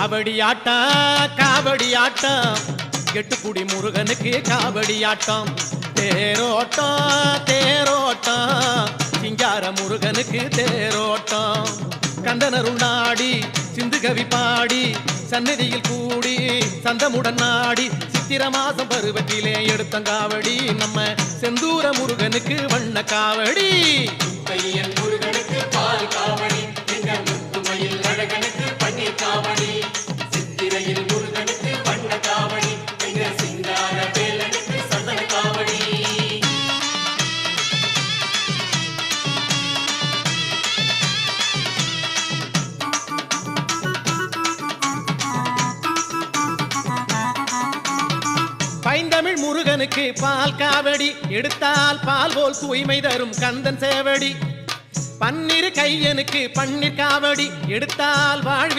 காவடி ஆட்டம் காவடி ஆட்டம் எட்டுக்குடி முருகனுக்கு காவடி ஆட்டம் தேரோட்டம் தேரோட்டம் சிங்கார முருகனுக்கு தேரோட்டம் கந்தனருள் நாடி சிந்து கவி பாடி சந்நிதியில் கூடி சந்தமுடன் நாடி சித்திர மாசம் பருவத்திலே எடுத்தங்காவடி நம்ம செந்தூர முருகனுக்கு வண்ண காவடி பையன் முருகனுக்கு பால் காவடி எங்கள் முத்துமையில் அழகனுக்கு பன்னீர் காவடி சித்திரையில் முருகனுக்கு வண்ண காவடி எங்கள் சிங்கார வேலனுக்கு சந்தன காவடி பைந்தமிழ் முருகனுக்கு பால் காவடி எடுத்தால் பால் போல் தூய்மை தரும் கந்தன் சேவடி பன்னிரு கையனுக்கு பன்னீர் காவடி எடுத்தால் வாழ்வில்